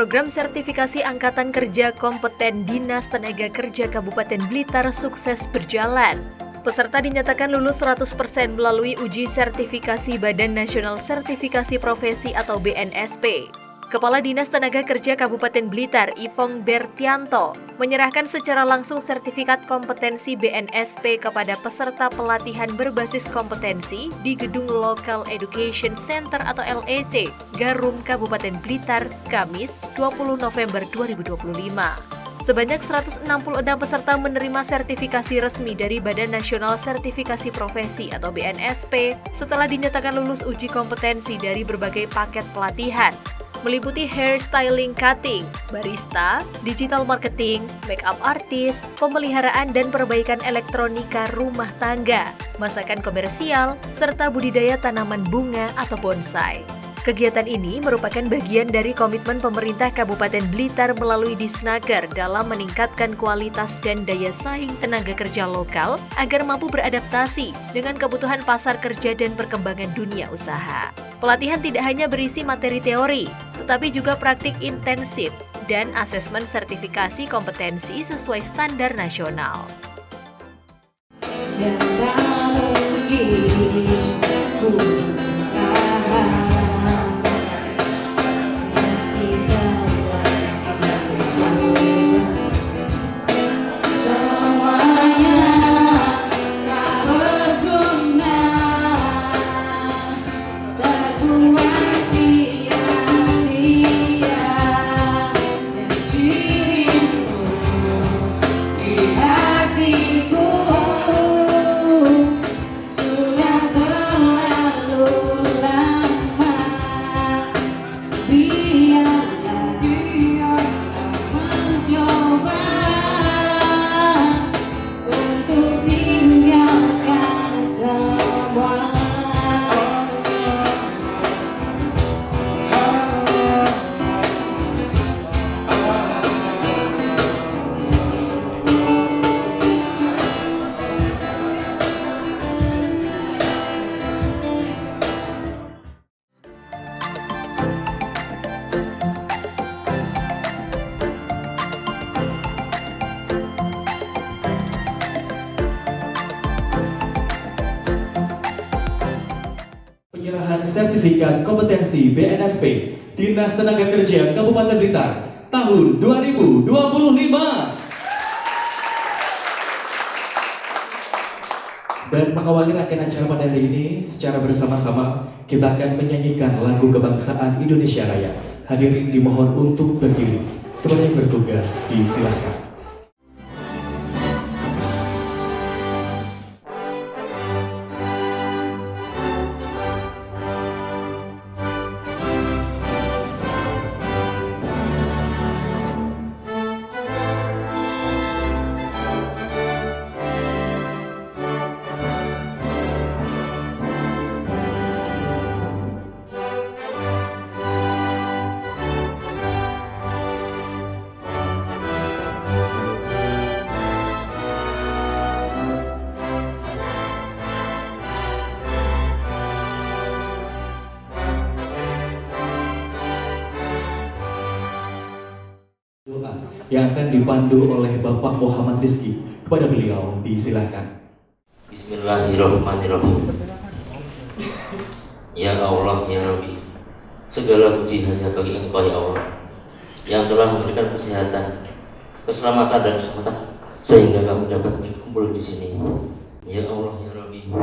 Program sertifikasi Angkatan Kerja Kompeten Dinas Tenaga Kerja Kabupaten Blitar sukses berjalan. Peserta dinyatakan lulus 100% melalui uji sertifikasi Badan Nasional Sertifikasi Profesi atau BNSP. Kepala Dinas Tenaga Kerja Kabupaten Blitar, Ivong Bertianto, menyerahkan secara langsung sertifikat kompetensi BNSP kepada peserta pelatihan berbasis kompetensi di Gedung Local Education Center atau LEC, Garum, Kabupaten Blitar, Kamis 20 November 2025. Sebanyak 166 peserta menerima sertifikasi resmi dari Badan Nasional Sertifikasi Profesi atau BNSP setelah dinyatakan lulus uji kompetensi dari berbagai paket pelatihan, meliputi hair styling cutting, barista, digital marketing, make-up artist, pemeliharaan dan perbaikan elektronika rumah tangga, masakan komersial, serta budidaya tanaman bunga atau bonsai. Kegiatan ini merupakan bagian dari komitmen pemerintah Kabupaten Blitar melalui Disnaker dalam meningkatkan kualitas dan daya saing tenaga kerja lokal agar mampu beradaptasi dengan kebutuhan pasar kerja dan perkembangan dunia usaha. Pelatihan tidak hanya berisi materi teori, tetapi juga praktik intensif dan asesmen sertifikasi kompetensi sesuai standar nasional. Penyerahan sertifikat kompetensi BNSP Dinas Tenaga Kerja Kabupaten Blitar tahun 2025. Dan mengawali rangkaian acara pada hari ini, secara bersama-sama kita akan menyanyikan lagu kebangsaan Indonesia Raya. Hadirin dimohon untuk berdiri. Kepada yang bertugas disilakan. Doa yang akan dipandu oleh Bapak Muhammad Rizky. Kepada beliau disilakan. Bismillahirrahmanirrahim. Ya Allah, ya Rabbi, segala puji hanya bagi Engkau ya Allah, yang telah memberikan kesehatan, keselamatan dan keselamatan sehingga kami dapat berkumpul di sini. Ya Allah, ya Rabbi,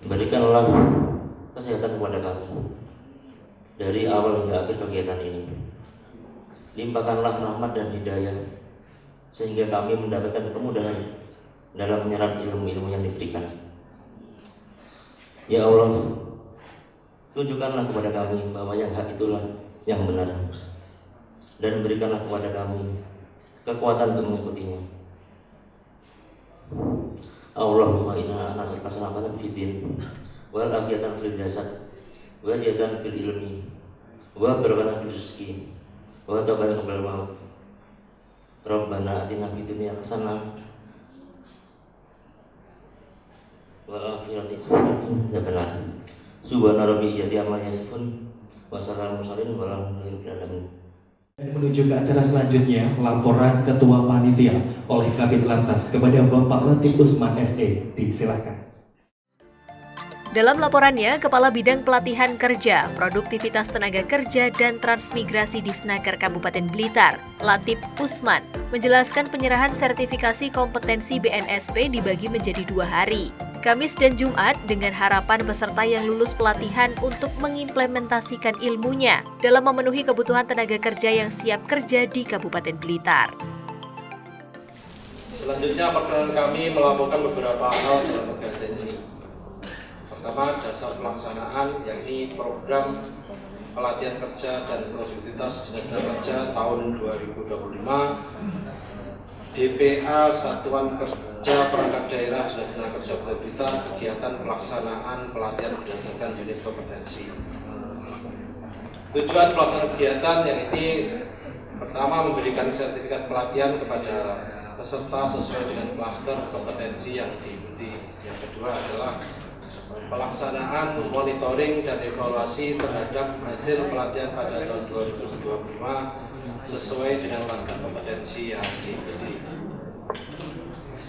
berikanlah kesehatan kepada kami dari awal hingga akhir kegiatan ini. Limpahkanlah rahmat dan hidayah sehingga kami mendapatkan kemudahan dalam menyerap ilmu-ilmu yang diberikan. Ya Allah, tunjukkanlah kepada kami bahwa yang hak itulah yang benar, dan berikanlah kepada kami kekuatan untuk mengikutinya. Allahumma inna nas'aluka salamatan fid din wal afiyatan fil jasad wa ziyadatan fil ilmi wa barakatan fil rizqi wa tauban qabla maut. Rabbana atina fid dunya hasanah wa akhirati hasanah. Subhana rabbil izzati amma yasifun wa salamun alal mursalin walhamdulillahi rabbil alamin. Dan menuju ke acara selanjutnya, laporan Ketua Panitia oleh Kabid Lantas kepada Bapak Latif Usman SE. Disilakan. Dalam laporannya, Kepala Bidang Pelatihan Kerja, Produktivitas Tenaga Kerja dan Transmigrasi Disnaker Kabupaten Blitar, Latif Usman, menjelaskan penyerahan sertifikasi kompetensi BNSP dibagi menjadi 2 hari, Kamis dan Jumat, dengan harapan peserta yang lulus pelatihan untuk mengimplementasikan ilmunya dalam memenuhi kebutuhan tenaga kerja yang siap kerja di Kabupaten Blitar. Selanjutnya, perkenan kami melaporkan beberapa hal dalam kegiatan ini. Pertama, dasar pelaksanaan, yakni program pelatihan kerja dan produktivitas Dinas Tenaga Kerja tahun 2025, DPA Satuan Kerja Perangkat Daerah Dinas Tenaga Kerja Kabupaten Blitar, kegiatan pelaksanaan pelatihan berdasarkan unit kompetensi. Tujuan pelaksanaan kegiatan yang ini pertama, memberikan sertifikat pelatihan kepada peserta sesuai dengan klaster kompetensi yang diikuti. Yang kedua adalah pelaksanaan monitoring dan evaluasi terhadap hasil pelatihan pada tahun 2025 sesuai dengan klaster kompetensi yang diikuti.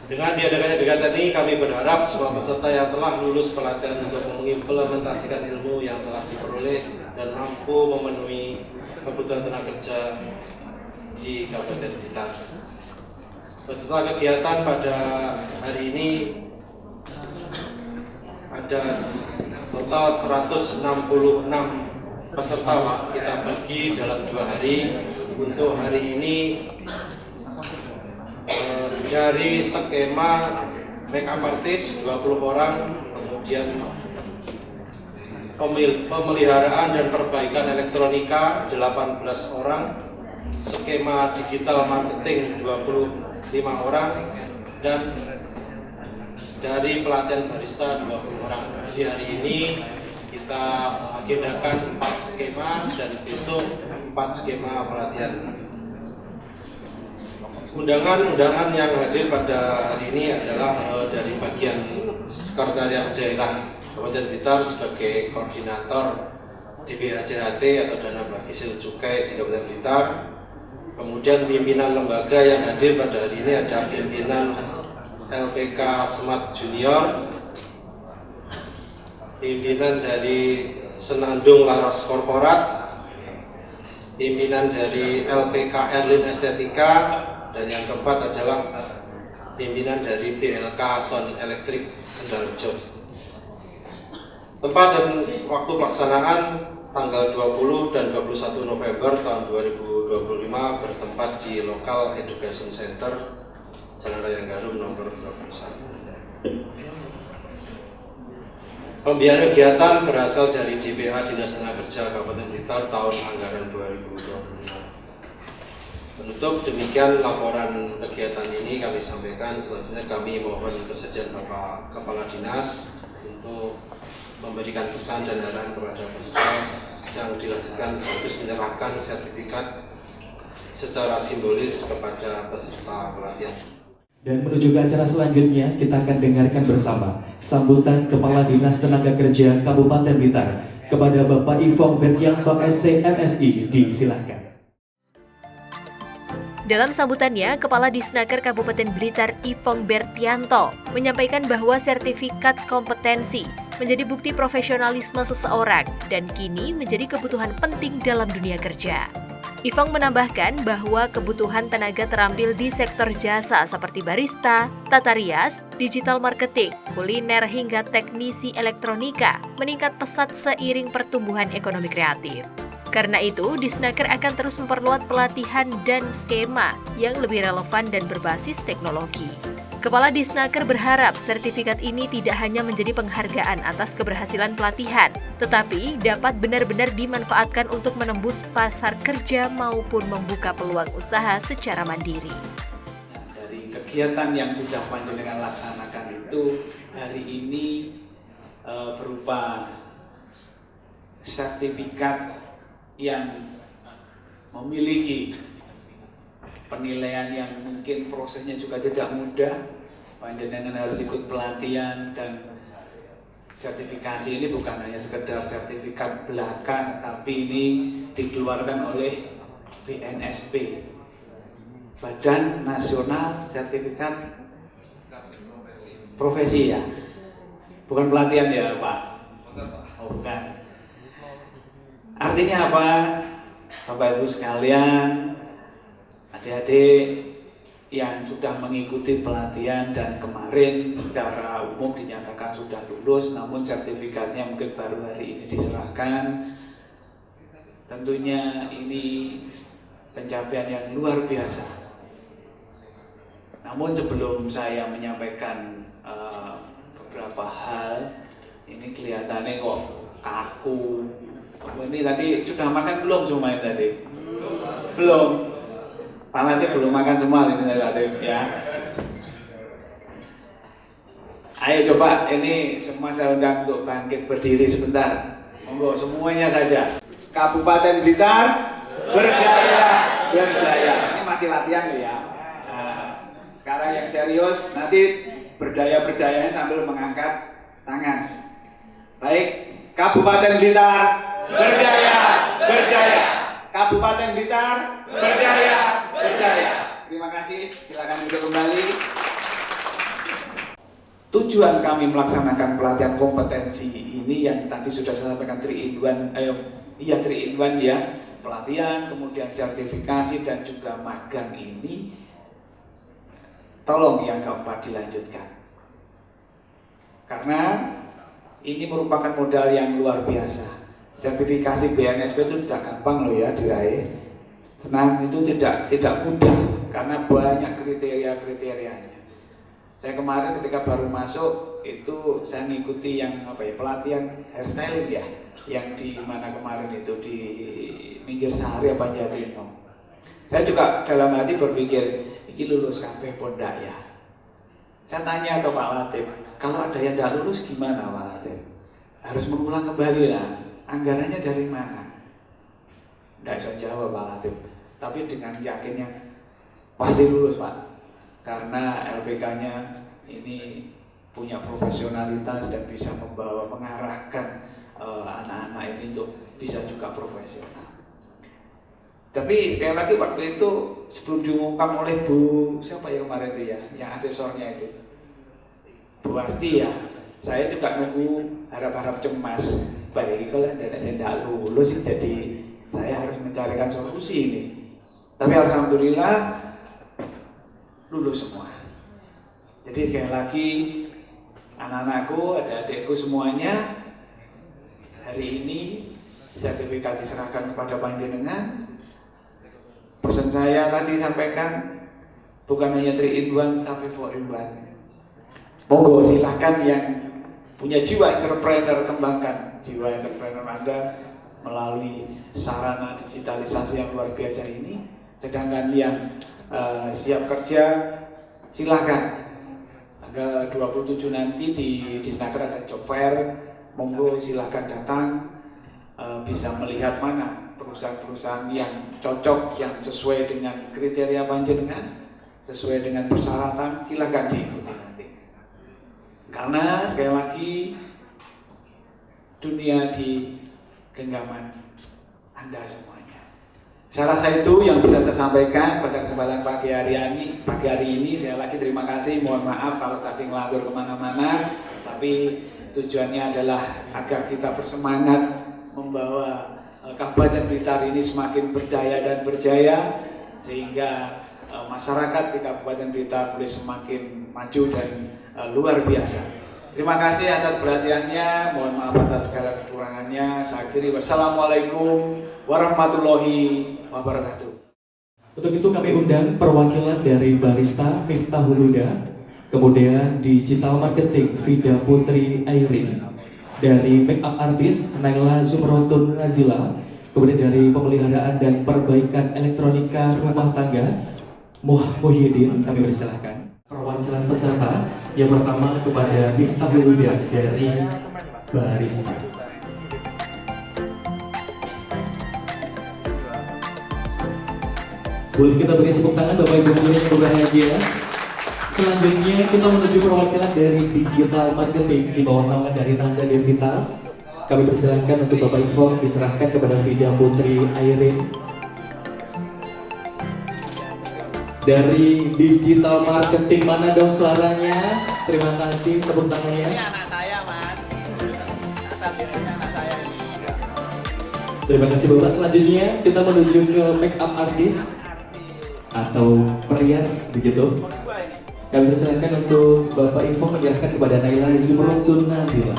Dengan diadakannya kegiatan ini, kami berharap semua peserta yang telah lulus pelatihan untuk mengimplementasikan ilmu yang telah diperoleh dan mampu memenuhi kebutuhan tenaga kerja di Kabupaten Blitar. Peserta kegiatan pada hari ini ada total 166 peserta, Pak. Kita bagi dalam 2 hari. Untuk hari ini dari skema makeup artist 20 orang, kemudian pemeliharaan dan perbaikan elektronika 18 orang, skema digital marketing 25 orang, dan dari pelatihan barista 20 orang. Di hari ini kita agendakan 4 skema dan besok 4 skema pelatihan. Undangan-undangan yang hadir pada hari ini adalah dari bagian Sekretariat Daerah Kabupaten Blitar sebagai koordinator DBHJHT atau Dana Bagi Hasil Cukai di Kabupaten Blitar. Kemudian pimpinan lembaga yang hadir pada hari ini ada pimpinan LPK Smart Junior, pimpinan dari Senandung Laras Korporat, pimpinan dari LPK Erlin Estetika, dan yang keempat adalah pimpinan dari BLK Son Elektrik Kendalrejo. Tempat dan waktu pelaksanaan tanggal 20 dan 21 November tahun 2025 bertempat di Local Education Center Jalan Raya Garum nomor 21. Pembiayaan kegiatan berasal dari DPA Dinas Tenaga Kerja Kabupaten Blitar tahun anggaran 2025. Menutup demikian laporan kegiatan ini kami sampaikan. Selanjutnya kami mohon kesediaan Bapak Kepala Dinas untuk memberikan pesan dan arahan kepada peserta yang dilanjutkan sekaligus menyerahkan sertifikat secara simbolis kepada peserta pelatihan. Dan menuju ke acara selanjutnya, kita akan dengarkan bersama sambutan Kepala Dinas Tenaga Kerja Kabupaten Blitar kepada Bapak Ifong Bertianto ST MSI. Disilakan. Dalam sambutannya, Kepala Disnaker Kabupaten Blitar Ifong Bertianto menyampaikan bahwa sertifikat kompetensi menjadi bukti profesionalisme seseorang dan kini menjadi kebutuhan penting dalam dunia kerja. Ifong menambahkan bahwa kebutuhan tenaga terampil di sektor jasa seperti barista, tata rias, digital marketing, kuliner hingga teknisi elektronika meningkat pesat seiring pertumbuhan ekonomi kreatif. Karena itu, Disnaker akan terus memperluas pelatihan dan skema yang lebih relevan dan berbasis teknologi. Kepala Disnaker berharap sertifikat ini tidak hanya menjadi penghargaan atas keberhasilan pelatihan, tetapi dapat benar-benar dimanfaatkan untuk menembus pasar kerja maupun membuka peluang usaha secara mandiri. Dari kegiatan yang sudah panjenengan laksanakan itu, hari ini berupa sertifikat yang memiliki penilaian yang mungkin prosesnya juga tidak mudah. Panjenengan harus ikut pelatihan, dan sertifikasi ini bukan hanya sekedar sertifikat belaka, tapi ini dikeluarkan oleh BNSP, Badan Nasional Sertifikat Profesi ya, bukan pelatihan ya Pak. Oh, bukan. Artinya apa? Bapak Ibu sekalian, adik-adik yang sudah mengikuti pelatihan dan kemarin secara umum dinyatakan sudah lulus, namun sertifikatnya mungkin baru hari ini diserahkan. Tentunya ini pencapaian yang luar biasa. Namun sebelum saya menyampaikan beberapa hal, ini kelihatannya kok kaku. Ini tadi sudah makan belum semuanya tadi? Belum. Panasnya belum makan semua ini tadi ya. Ayo coba ini semua saya undang untuk bangkit berdiri sebentar. Monggo semuanya saja. Kabupaten Blitar berdaya, berdaya. Ini masih latihan loh ya. Nah, sekarang yang serius nanti berdaya-berdayanya sambil mengangkat tangan. Baik, Kabupaten Blitar berdaya, berdaya. Kabupaten Blitar berdaya, berdaya. Terima kasih, silakan duduk kembali. Tujuan kami melaksanakan pelatihan kompetensi ini yang tadi sudah saya sampaikan 3 in 1 ya, pelatihan, kemudian sertifikasi dan juga magang ini, tolong yang keempat dilanjutkan. Karena ini merupakan modal yang luar biasa. Sertifikasi BNSP itu tidak gampang loh ya diraih. Senang itu tidak mudah karena banyak kriteria-kriterianya. Saya kemarin ketika baru masuk itu saya mengikuti yang pelatihan hairstyling ya, yang di mana kemarin itu di Minggir Sehari apa Jatrino. Saya juga dalam hati berpikir, ini lulus kabeh pondak ya. Saya tanya ke Pak Latif, kalau ada yang tidak lulus gimana Pak Latif? Harus mengulang kembali lah. Anggarannya dari mana? Tidak bisa jawab Pak Latif. Tapi dengan yakinnya pasti lulus Pak. Karena LPK-nya ini punya profesionalitas dan bisa mengarahkan anak-anak ini untuk bisa juga profesional. Tapi sekali lagi waktu itu sebelum diumumkan oleh Bu siapa ya kemarin itu ya, yang asesornya itu Bu Asti ya, saya juga nunggu harap-harap cemas. Baik kalau saya tidak lulus jadi saya harus mencarikan solusi ini. Tapi alhamdulillah lulus semua. Jadi sekali lagi anak-anakku, adik-adikku semuanya, hari ini sertifikat diserahkan kepada panjenengan. Pesan saya tadi sampaikan bukan hanya 3 in 1 tapi 4 in 1. Monggo silahkan yang punya jiwa entrepreneur kembangkan jiwa entrepreneur Anda melalui sarana digitalisasi yang luar biasa ini. Sedangkan yang siap kerja silahkan. Tanggal 27 nanti di Disnaker ada job fair. Monggo silahkan datang, bisa melihat mana perusahaan-perusahaan yang cocok, yang sesuai dengan kriteria panjenengan, sesuai dengan persyaratan, silahkan diikuti nanti. Karena sekali lagi dunia di genggaman Anda semuanya. Saya rasa itu yang bisa saya sampaikan pada kesempatan pagi hari ini. Saya lagi terima kasih, mohon maaf kalau tadi ngelantur kemana-mana, tapi tujuannya adalah agar kita bersemangat membawa Kabupaten Blitar ini semakin berdaya dan berjaya, sehingga masyarakat di Kabupaten Blitar boleh semakin maju dan luar biasa. Terima kasih atas perhatiannya, mohon maaf atas segala kekurangannya. Saya akhiri, wassalamualaikum warahmatullahi wabarakatuh. Untuk itu kami undang perwakilan dari Barista Miftahul Huda, kemudian Digital Marketing Vida Putri Airin, dari Makeup Artist Naila Zumrotun Nazila, kemudian dari Pemeliharaan dan Perbaikan Elektronika Rumah Tangga Muhyiddin, kami persilahkan. Perwakilan peserta yang pertama kepada Miftahul Huda dari Barista. Boleh kita beri tepuk tangan Bapak Ibu guru yang berbahagia. Selanjutnya kita menuju perwakilan dari Digital Marketing di bawah naungan dari Nanda Devita. Kami persilahkan untuk Bapak Info diserahkan kepada Vida Putri Airin. Dari digital marketing mana dong suaranya? Terima kasih, tepuk tangannya. Ini anak saya, Mas. Anak saya. Terima kasih Bapak. Selanjutnya kita menuju ke make up artist atau perias begitu. Kami persilakan untuk Bapak Info menyerahkan kepada Naila Zumrutun Nazila.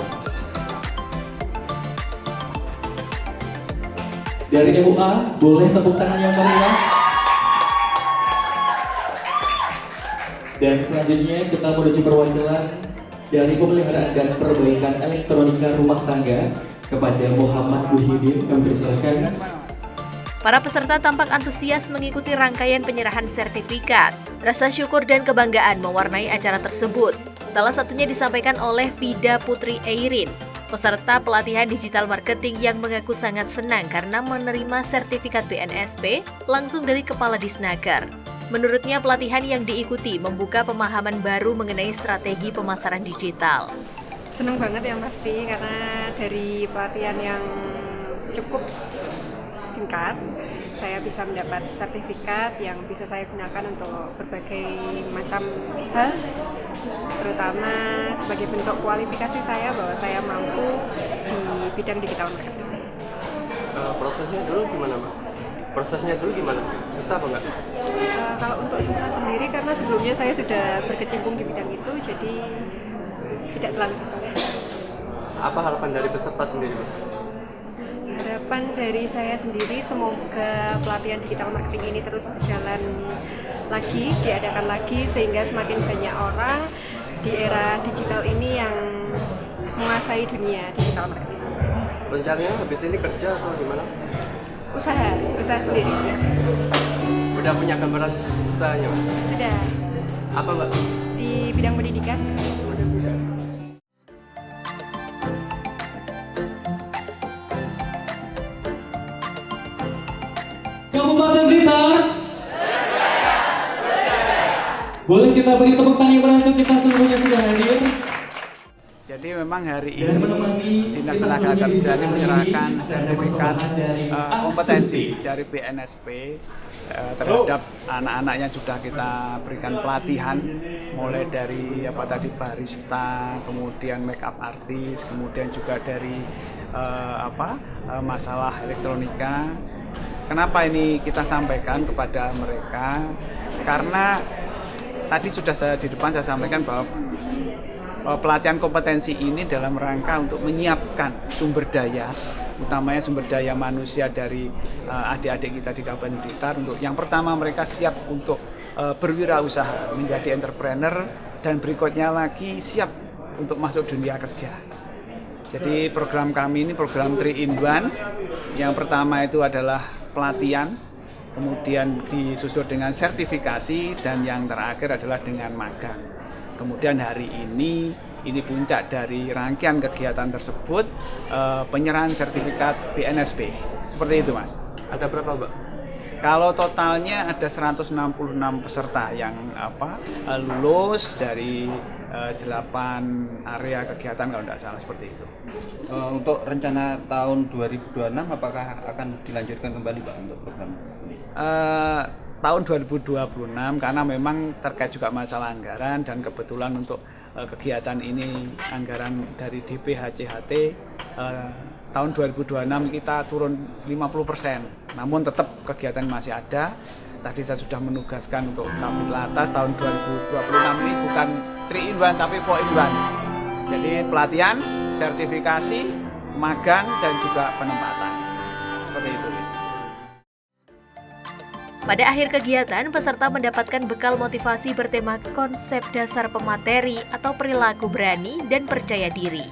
Dari MUA, boleh tepuk tangan yang meriah. Dan selanjutnya kita menuju perwakilan dari pemeliharaan dan perbaikan elektronika rumah tangga kepada Muhammad Muhyiddin. Kami persilakan. Para peserta tampak antusias mengikuti rangkaian penyerahan sertifikat. Rasa syukur dan kebanggaan mewarnai acara tersebut. Salah satunya disampaikan oleh Vida Putri Eirin, peserta pelatihan digital marketing yang mengaku sangat senang karena menerima sertifikat BNSP langsung dari Kepala Disnaker. Menurutnya pelatihan yang diikuti membuka pemahaman baru mengenai strategi pemasaran digital. Seneng banget yang pasti karena dari pelatihan yang cukup singkat, saya bisa mendapat sertifikat yang bisa saya gunakan untuk berbagai macam hal, terutama sebagai bentuk kualifikasi saya bahwa saya mampu di bidang digital marketing. Prosesnya dulu gimana, Mbak? Prosesnya dulu gimana? Susah apa enggak? Kalau untuk susah sendiri karena sebelumnya saya sudah berkecimpung di bidang itu, jadi tidak terlalu susah. Apa harapan dari peserta sendiri, Mbak? Harapan dari saya sendiri semoga pelatihan digital marketing ini terus berjalan lagi, diadakan lagi sehingga semakin banyak orang di era digital ini yang menguasai dunia digital marketing. Rencananya habis ini kerja atau gimana? Usaha sendiri. Udah punya gambaran usahanya, Mbak? Sudah Apa, Mbak? di bidang pendidikan. Kabupaten Blitar. Boleh kita beri tepuk tangan yang meriah untuk kita seluruhnya sudah hadir. Jadi memang hari Dan ini menemani Dinas kita Tenaga seluruhnya di Kerja sana menyerahkan ini ada sertifikat persembahan dari kompetensi Aksusi. dari BNSP terhadap anak-anak yang sudah kita berikan pelatihan, mulai dari barista, kemudian make up artist, kemudian juga dari masalah elektronika. Kenapa ini kita sampaikan kepada mereka? Karena tadi sudah di depan saya sampaikan bahwa pelatihan kompetensi ini dalam rangka untuk menyiapkan sumber daya, utamanya sumber daya manusia dari adik-adik kita di Kabupaten Blitar. Untuk yang pertama mereka siap untuk berwirausaha, menjadi entrepreneur, dan berikutnya lagi siap untuk masuk dunia kerja. Jadi program kami ini program 3-in-1. Yang pertama itu adalah pelatihan, kemudian disusul dengan sertifikasi, dan yang terakhir adalah dengan magang. Kemudian hari ini puncak dari rangkaian kegiatan tersebut, penyerahan sertifikat BNSP. Seperti itu, Mas. Ada berapa, Mbak? Kalau totalnya ada 166 peserta yang lulus dari 8 area kegiatan kalau tidak salah, seperti itu. Untuk rencana tahun 2026 apakah akan dilanjutkan kembali, Pak, untuk program ini? Tahun 2026 karena memang terkait juga masalah anggaran, dan kebetulan untuk kegiatan ini anggaran dari DPHCHT tahun 2026 kita turun 50%, namun tetap kegiatan masih ada. Tadi saya sudah menugaskan untuk tampil atas tahun 2026 ini bukan 3-in-1 tapi 4-in-1. Jadi pelatihan, sertifikasi, magang, dan juga penempatan. Seperti itu. Pada akhir kegiatan, peserta mendapatkan bekal motivasi bertema konsep dasar pemateri atau perilaku berani dan percaya diri,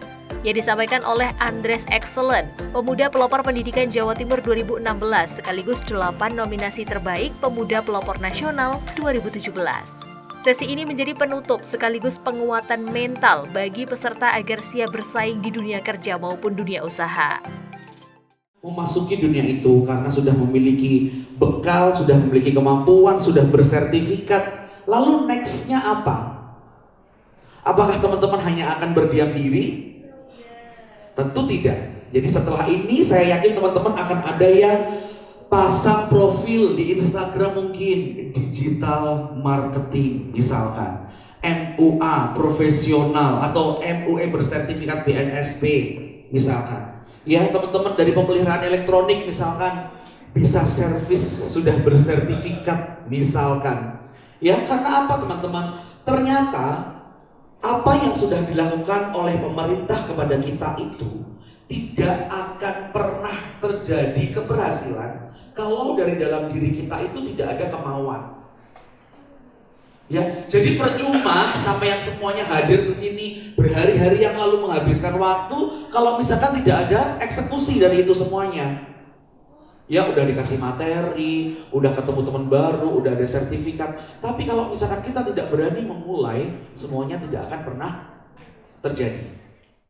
yang disampaikan oleh Andres Excellent, pemuda pelopor pendidikan Jawa Timur 2016, sekaligus 8 nominasi terbaik pemuda pelopor nasional 2017. Sesi ini menjadi penutup sekaligus penguatan mental bagi peserta agar siap bersaing di dunia kerja maupun dunia usaha. Memasuki dunia itu karena sudah memiliki bekal, sudah memiliki kemampuan, sudah bersertifikat. Lalu next-nya apa? Apakah teman-teman hanya akan berdiam diri? Tentu tidak. Jadi setelah ini saya yakin teman-teman akan ada yang pasang profil di Instagram mungkin digital marketing misalkan, MUA profesional atau MUE bersertifikat BNSP misalkan. Ya, teman-teman dari pemeliharaan elektronik misalkan bisa servis sudah bersertifikat misalkan. Ya, karena apa teman-teman? Ternyata apa yang sudah dilakukan oleh pemerintah kepada kita itu tidak akan pernah terjadi keberhasilan kalau dari dalam diri kita itu tidak ada kemauan. Ya, jadi percuma sampai yang semuanya hadir ke sini berhari-hari yang lalu menghabiskan waktu kalau misalkan tidak ada eksekusi dari itu semuanya. Ya, udah dikasih materi, udah ketemu teman baru, udah ada sertifikat, tapi kalau misalkan kita tidak berani memulai, semuanya tidak akan pernah terjadi.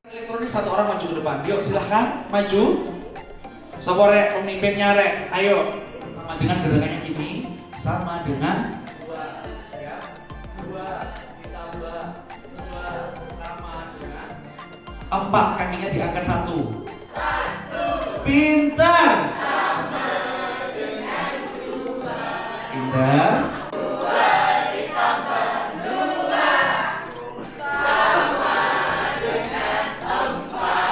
Elektronik, satu orang maju ke depan. Yuk, silahkan maju. Sopo rek, pemimpinnya rek, ayo. Sama dengan gerakannya gini, sama dengan 2, ya. 2 ditambah 2 sama dengan 4, kakinya diangkat 1. Pintar. Sama dengan 2. Pintar. 2 ditambah 2 sama dengan 4.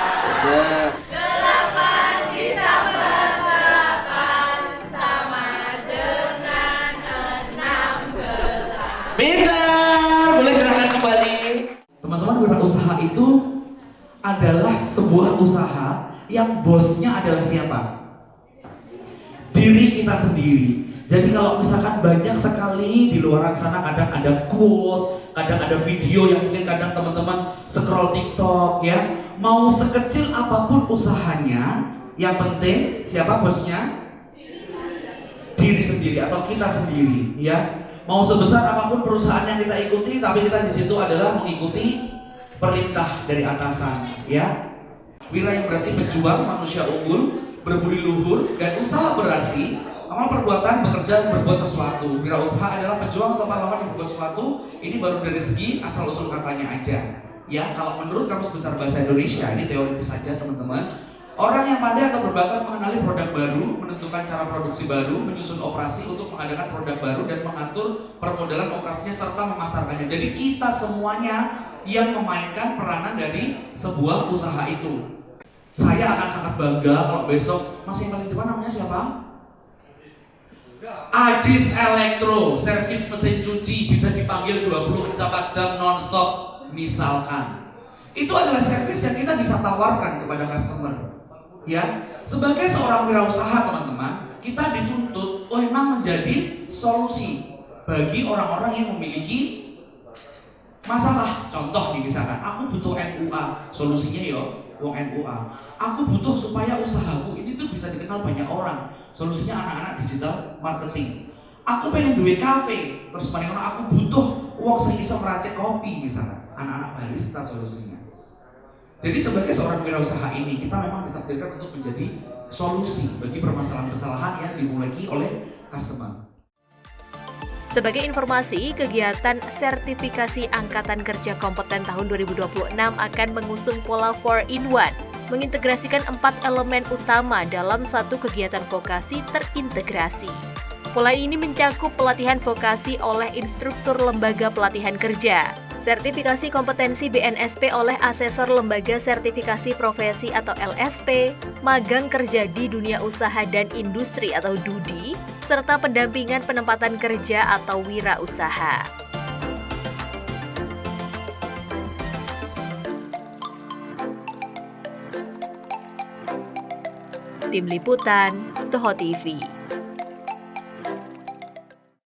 Pintar, boleh silahkan kembali. Teman-teman, wirausaha itu adalah sebuah usaha yang bosnya adalah siapa? Diri kita sendiri. Jadi kalau misalkan banyak sekali di luar sana kadang ada quote, kadang ada video yang mungkin kadang teman-teman scroll TikTok ya. Mau sekecil apapun usahanya, yang penting siapa bosnya? Diri sendiri atau kita sendiri ya. Mau sebesar apapun perusahaan yang kita ikuti, tapi kita di situ adalah mengikuti perintah dari atasan, ya. Wira yang berarti pejuang, manusia unggul, berbudi luhur, dan usaha berarti amal perbuatan, bekerja, berbuat sesuatu. Wirausaha adalah pejuang atau pahlawan yang berbuat sesuatu. Ini baru dari segi asal usul katanya aja. Ya, kalau menurut Kamus Besar Bahasa Indonesia, ini teoritis saja teman-teman. Orang yang pandai atau berbakat mengenali produk baru, menentukan cara produksi baru, menyusun operasi untuk mengadakan produk baru dan mengatur permodalan operasinya serta memasarkannya. Jadi kita semuanya yang memainkan peranan dari sebuah usaha itu. Saya akan sangat bangga kalau besok masih yang paling depan namanya siapa? Ajis Elektro, servis mesin cuci bisa dipanggil 24 jam non-stop misalkan. Itu adalah servis yang kita bisa tawarkan kepada customer. Ya, sebagai seorang wirausaha teman-teman, kita dituntut memang menjadi solusi bagi orang-orang yang memiliki masalah. Contoh nih misalkan, aku butuh MUA, solusinya yo, wong MUA. Aku butuh supaya usahaku ini tuh bisa dikenal banyak orang. Solusinya anak-anak digital marketing. Aku pengen duwe kafe, terus paling aku butuh uang sing iso meracik kopi misalkan. Anak-anak barista solusinya. Jadi sebagai seorang wirausaha ini kita memang ditakdirkan untuk menjadi solusi bagi permasalahan-permasalahan yang dimiliki oleh customer. Sebagai informasi, kegiatan sertifikasi Angkatan Kerja Kompeten tahun 2026 akan mengusung pola 4-in-1, mengintegrasikan 4 elemen utama dalam satu kegiatan vokasi terintegrasi. Pola ini mencakup pelatihan vokasi oleh instruktur lembaga pelatihan kerja, sertifikasi kompetensi BNSP oleh asesor lembaga sertifikasi profesi atau LSP, magang kerja di dunia usaha dan industri atau DUDI, serta pendampingan penempatan kerja atau wirausaha. Tim Liputan, Toho TV.